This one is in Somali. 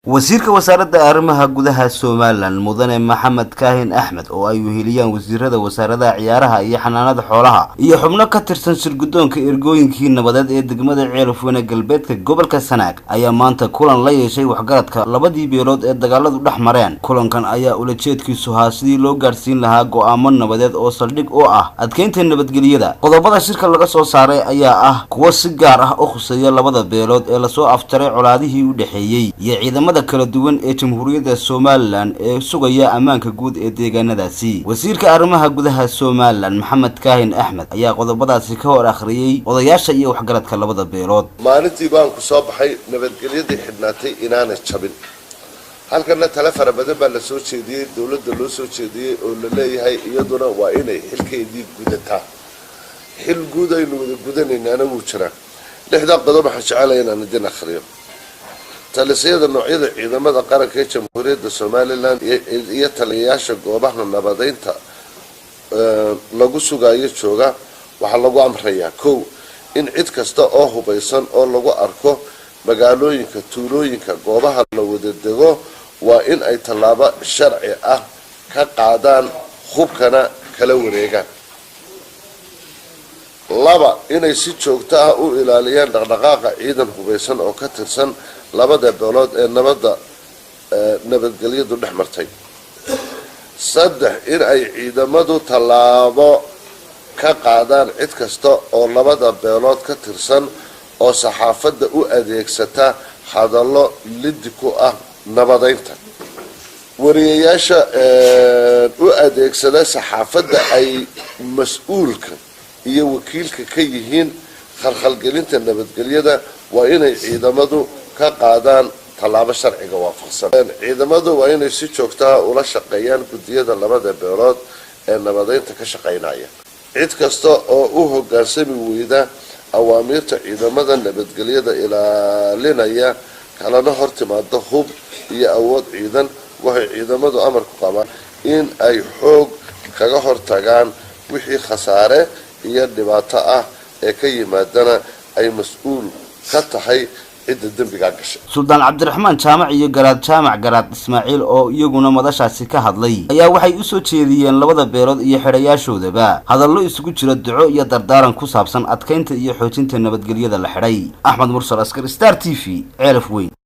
wasiirka wasaaradda arrimaha gudaha Soomaaliland mudane Maxamed Kaahin Axmed oo ay weheliyaan wasiirada wasaaradda ciyaaraha iyo xanaanada xoolaha iyo xubno ka tirsan shirgudoonka ergooyinkii nabadeed ee degmada Ceelafweyne galbeedka gobolka Sanaag ayaa maanta kulan la yeeshay waxgaradka labadii beelood ee dagaaladu dhex mareen. Kulankan ayaa ulajeedkiisu ahaa sidii loo gaarsiin lahaa go'aamo nabadeed oo saldhig u ah adkeynta nabadgelyada. Qodobada shirka laga soo saaray ayaa ah kuwa si gaar ah u khuseeya labada beelood ee la soo aftaray colaadihii u dhaxeeyay iyo ciidamada kala duwan ee Jamhuuriyadda Soomaaliland ee sugaya amaanka guud ee deegaanadaasi. wasiirka arrimaha gudaha Soomaaliland Maxamed Kaahin Axmed ayaa qodobadaasi ka hor akhriyay odayaasha iyo waxgaradka labada beelood. maalintii baan ku soo baxay nabadgelyadii xidhnaatay inaanay jabin. halkana tala fara badan baa la soo jeediyay, dawladda loo soo jeediyay oo la leeyahay iyaduna waa inay xilkeedii gudataa. xil guud aynu wada gudanaynaana wuu jiraa. lixda qodob waxaan jecelahay inaan idin akhriyo. talisayada noocyada ciidamada qaranka ee Jamhuuriyadda Soomaaliland iyo taliyayaasha goobaha nabadeynta lagu sugayo jooga waxa lagu amrayaa kow in cid kasta oo hubaysan oo lagu arko magaalooyinka tuulooyinka goobaha la wada dego waa in ay tallaabo sharci ah ka qaadaan hubkana kala wareegaan. laba inay si joogto ah u ilaaliyaan dhaqdhaqaaqa ciidan hubaysan oo ka tirsan labada beelood ee nabadgelyadu dhex martay. saddex in ay ciidamadu tallaabo ka qaadaan cid kasta oo labada beelood ka tirsan oo saxaafadda u adeegsata hadallo lidi ku ah nabadeynta. wariyayaasha u adeegsada saxaafadda ay mas-uulka iyo wakiilka ka yihiin khalkhalgelinta nabadgelyada waa inay ciidamadu ka qaadaan tallaabo sharciga waafaqsan. ciidamadu waa inay si joogto ah ula shaqeeyaan gudiyada labada beelood ee nabadeynta ka shaqeynaya. cid kasta oo u hoggaansami weyda awaamiirta ciidamada nabadgelyada ilaalinaya kalena hor timaado hub iyo awood ciidan waxay ciidamadu amar ku qabaan in ay xoog kaga hortagaan wixii khasaare iyo dhibaato ah ee ka yimaadana ay mas-uul ka tahay cidda dambiga gashay. Sultan Cabdiraxmaan Jaamac iyo Garaad Ismaaciil oo iyaguna madashaasi ka hadlay ayaa waxay u soo jeediyeen labada beelood iyo xidhayaashoodaba hadallo isugu jira duco iyo dardaaran ku saabsan adkeynta iyo xoojinta nabadgelyada la xidhay. Axmed Mursal Askar, Star TV, Ceelafweyne.